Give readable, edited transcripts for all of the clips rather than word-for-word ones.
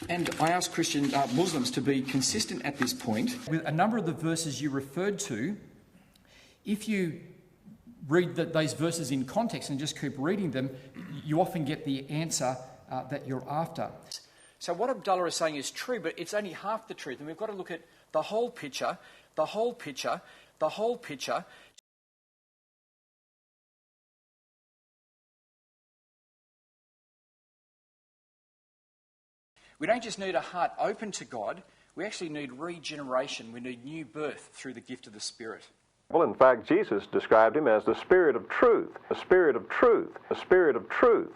And I ask Muslims to be consistent at this point. With a number of the verses you referred to, if you read those verses in context and just keep reading them, you often get the answer that you're after. So what Abdullah is saying is true, but it's only half the truth, and we've got to look at the whole picture, the whole picture, the whole picture. We don't just need a heart open to God, we actually need regeneration. We need new birth through the gift of the Spirit. Well, in fact, Jesus described him as the Spirit of truth, the Spirit of truth, the Spirit of truth.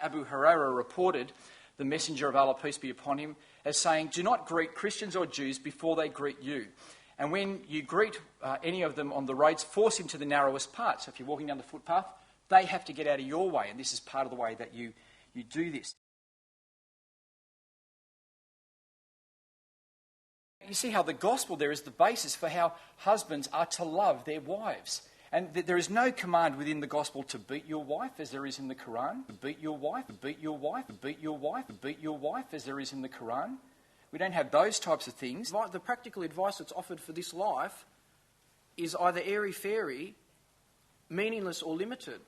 Abu Hurairah reported the messenger of Allah, peace be upon him, as saying, "Do not greet Christians or Jews before they greet you. And when you greet any of them on the roads, force him to the narrowest part." So if you're walking down the footpath, they have to get out of your way, and this is part of the way that you do this. You see how the gospel there is the basis for how husbands are to love their wives. And there is no command within the gospel to beat your wife as there is in the Qur'an. To beat your wife, to beat your wife, to beat your wife, to beat your wife as there is in the Qur'an. We don't have those types of things. The practical advice that's offered for this life is either airy-fairy, meaningless or limited.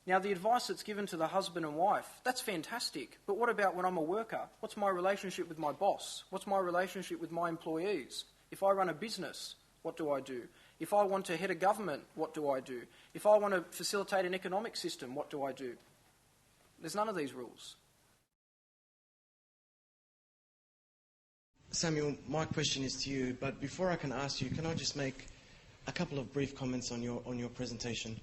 Now, the advice that's given to the husband and wife, that's fantastic. But what about when I'm a worker? What's my relationship with my boss? What's my relationship with my employees? If I run a business, what do I do? If I want to head a government, what do I do? If I want to facilitate an economic system, what do I do? There's none of these rules. Samuel, my question is to you, but before I can ask you, can I just make a couple of brief comments on your presentation?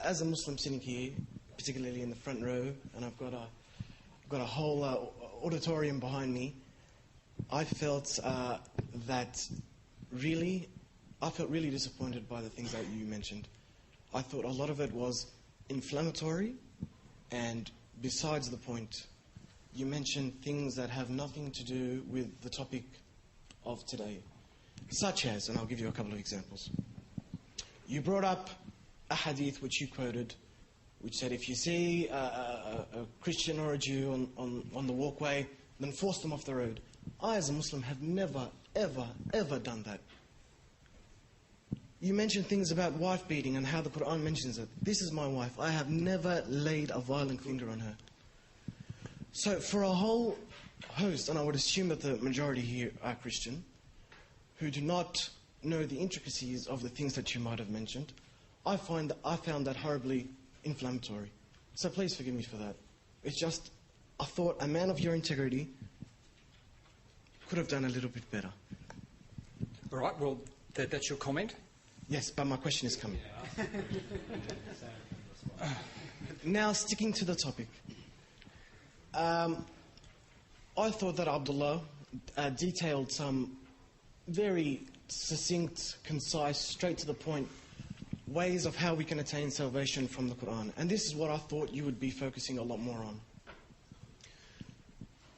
As a Muslim sitting here, particularly in the front row, and I've got a whole auditorium behind me, I felt really disappointed by the things that you mentioned. I thought a lot of it was inflammatory, and besides the point, you mentioned things that have nothing to do with the topic of today, such as, and I'll give you a couple of examples. You brought up a hadith which you quoted, which said if you see a Christian or a Jew on the walkway, then force them off the road. I, as a Muslim, have never, ever done that. You mentioned things about wife beating and how the Qur'an mentions it. This is my wife. I have never laid a violent finger on her. So for a whole host, and I would assume that the majority here are Christian, who do not know the intricacies of the things that you might have mentioned, I found that horribly inflammatory. So please forgive me for that. It's just, I thought a man of your integrity could have done a little bit better. All right, well, that's your comment? Yes, but my question is coming. Now, sticking to the topic. I thought that Abdullah detailed some very succinct, concise, straight to the point ways of how we can attain salvation from the Qur'an. And this is what I thought you would be focusing a lot more on.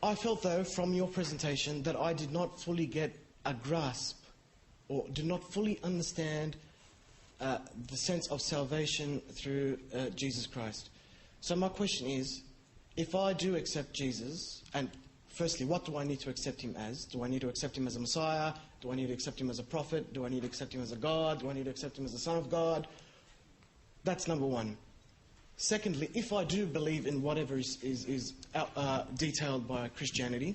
I felt, though, from your presentation that I did not fully get a grasp or did not fully understand the sense of salvation through Jesus Christ. So my question is, if I do accept Jesus, and firstly, what do I need to accept him as? Do I need to accept him as a Messiah? Do I need to accept him as a prophet? Do I need to accept him as a God? Do I need to accept him as the Son of God? That's number one. Secondly, if I do believe in whatever is detailed by Christianity,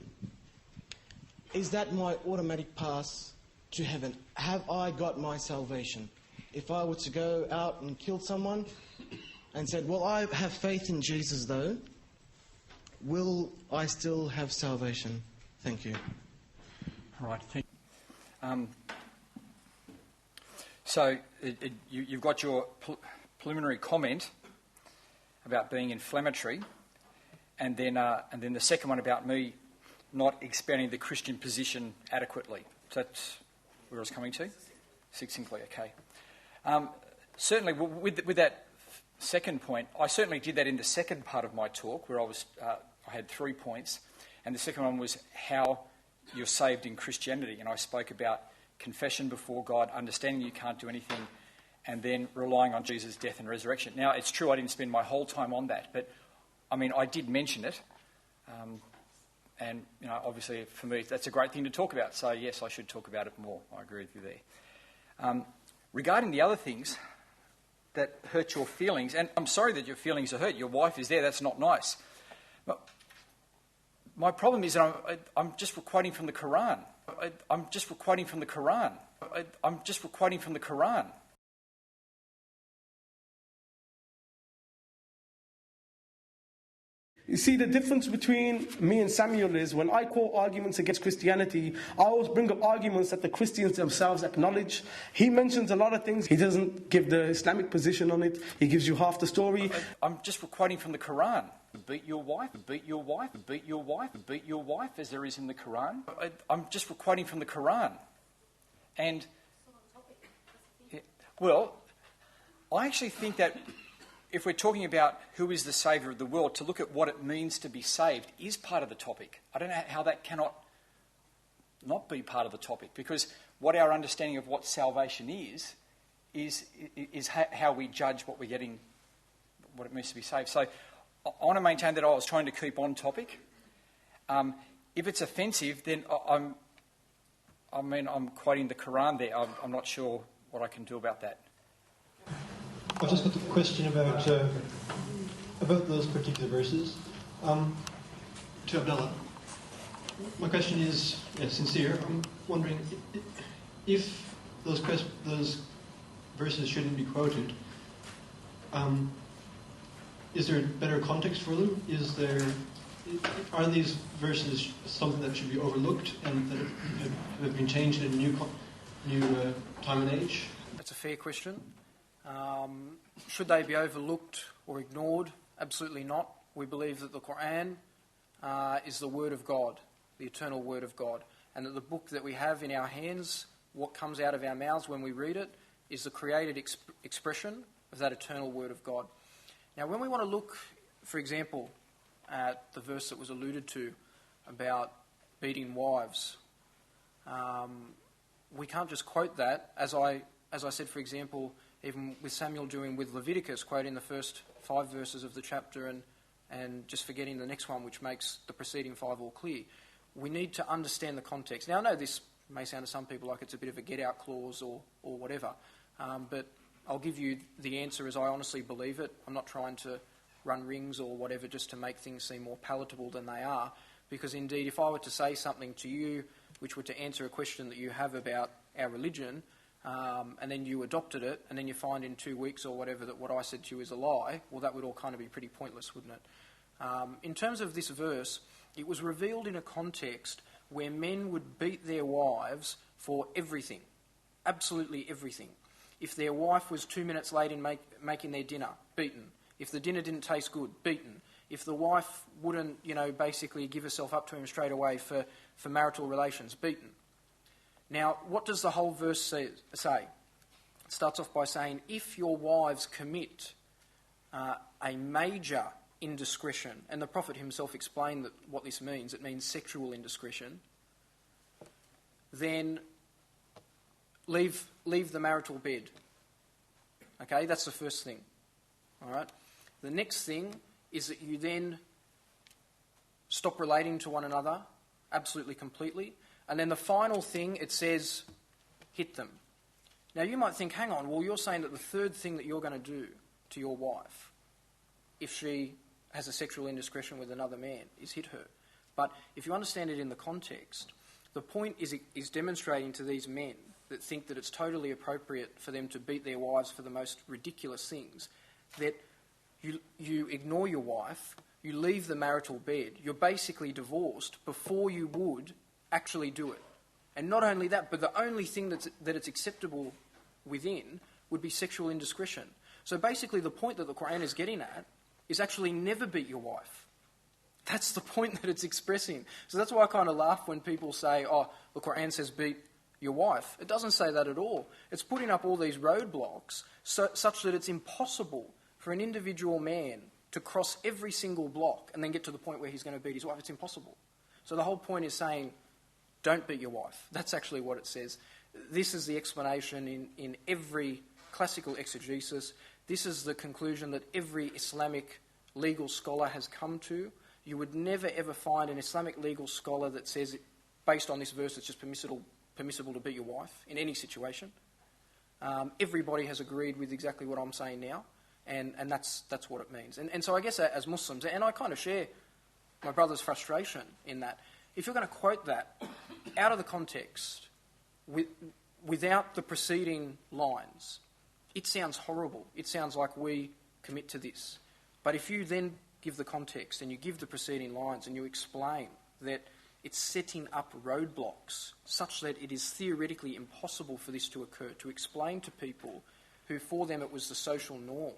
is that my automatic pass to heaven? Have I got my salvation? If I were to go out and kill someone and said, well, I have faith in Jesus though, will I still have salvation? Thank you. All right. So you've got your preliminary comment about being inflammatory, and then the second one about me not expanding the Christian position adequately. So that's where I was coming to? Succinctly, okay. Certainly, with that second point, I certainly did that in the second part of my talk, where I had 3 points, and the second one was how you're saved in Christianity, and I spoke about confession before God, understanding you can't do anything, and then relying on Jesus' death and resurrection. Now, it's true I didn't spend my whole time on that, but, I did mention it. And, obviously for me, that's a great thing to talk about. So, yes, I should talk about it more. I agree with you there. Regarding the other things that hurt your feelings, and I'm sorry that your feelings are hurt. Your wife is there. That's not nice. But my problem is that I'm just quoting from the Qur'an. I'm just quoting from the Qur'an. I'm just quoting from the Qur'an. You see, the difference between me and Samuel is when I quote arguments against Christianity, I always bring up arguments that the Christians themselves acknowledge. He mentions a lot of things. He doesn't give the Islamic position on it. He gives you half the story. I'm just quoting from the Qur'an. Beat your wife, beat your wife, beat your wife, beat your wife, as there is in the Qur'an. I'm just quoting from the Qur'an. And, well, I actually think that if we're talking about who is the Saviour of the world, to look at what it means to be saved is part of the topic. I don't know how that cannot not be part of the topic, because what our understanding of what salvation is how we judge what we're getting, what it means to be saved. So I want to maintain that I was trying to keep on topic. If it's offensive, then I'm quoting the Qur'an there. I'm not sure what I can do about that. I've just got a question about those particular verses. To Abdullah, my question is sincere. I'm wondering if those verses shouldn't be quoted. Is there a better context for them? Are these verses something that should be overlooked and that have been changed in a new time and age? That's a fair question. Should they be overlooked or ignored? Absolutely not. We believe that the Qur'an is the Word of God, the eternal Word of God, and that the book that we have in our hands, what comes out of our mouths when we read it, is the created expression of that eternal Word of God. Now, when we want to look, for example, at the verse that was alluded to about beating wives, we can't just quote that, as I said, for example, even with Samuel doing with Leviticus, quoting the first 5 verses of the chapter and just forgetting the next one, which makes the preceding 5 all clear. We need to understand the context. Now, I know this may sound to some people like it's a bit of a get-out clause or whatever, but I'll give you the answer as I honestly believe it. I'm not trying to run rings or whatever just to make things seem more palatable than they are, because indeed, if I were to say something to you which were to answer a question that you have about our religion, and then you adopted it, and then you find in 2 weeks or whatever that what I said to you is a lie, well, that would all kind of be pretty pointless, wouldn't it? In terms of this verse, it was revealed in a context where men would beat their wives for everything, absolutely everything. If their wife was 2 minutes late in making their dinner, beaten. If the dinner didn't taste good, beaten. If the wife wouldn't, basically give herself up to him straight away for marital relations, beaten. Now, what does the whole verse say? It starts off by saying, if your wives commit a major indiscretion, and the Prophet himself explained what this means, it means sexual indiscretion, then leave the marital bed. Okay, that's the first thing. All right. The next thing is that you then stop relating to one another absolutely completely. And then the final thing, it says, hit them. Now you might think, hang on, well, you're saying that the third thing that you're going to do to your wife, if she has a sexual indiscretion with another man, is hit her. But if you understand it in the context, the point is demonstrating to these men that think that it's totally appropriate for them to beat their wives for the most ridiculous things, that you ignore your wife, you leave the marital bed, you're basically divorced before you would actually do it. And not only that, but the only thing that it's acceptable within would be sexual indiscretion. So basically the point that the Qur'an is getting at is actually never beat your wife. That's the point that it's expressing. So that's why I kind of laugh when people say, oh, the Qur'an says beat your wife. It doesn't say that at all. It's putting up all these roadblocks such that it's impossible for an individual man to cross every single block and then get to the point where he's going to beat his wife. It's impossible. So the whole point is saying, don't beat your wife. That's actually what it says. This is the explanation in every classical exegesis. This is the conclusion that every Islamic legal scholar has come to. You would never ever find an Islamic legal scholar that says, based on this verse, it's just permissible to beat your wife in any situation. Everybody has agreed with exactly what I'm saying now, and that's what it means. And so I guess as Muslims, and I kind of share my brother's frustration in that, if you're going to quote that out of the context, without the preceding lines, it sounds horrible. It sounds like we commit to this. But if you then give the context and you give the preceding lines and you explain that it's setting up roadblocks such that it is theoretically impossible for this to occur, to explain to people who for them it was the social norm,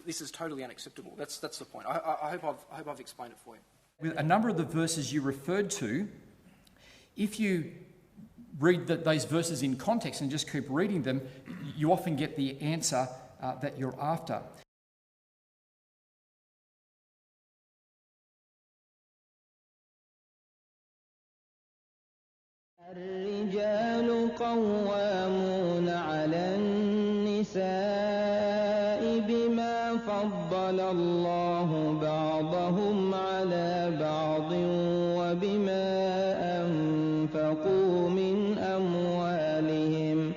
this is totally unacceptable. That's the point. I hope I've explained it for you. With a number of the verses you referred to, if you read those verses in context and just keep reading them, you often get the answer that you're after. الرجال قوامون على النساء بما فضل الله بعضهم على بعض وبما أنفقوا من أموالهم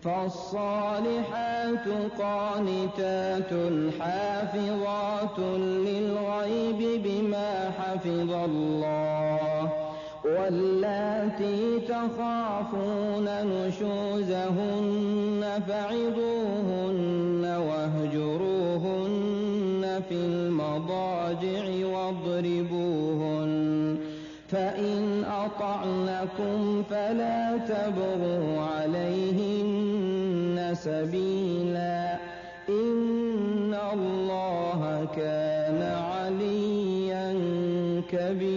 فالصالحات قانتات حافظات للغيب بما حفظ الله واللاتي تخافون نشوزهن فعظوهن واهجروهن في المضاجع واضربوهن فإن أطعنكم فلا تبغوا عليهن سبيلا إن الله كان عليا كبيرا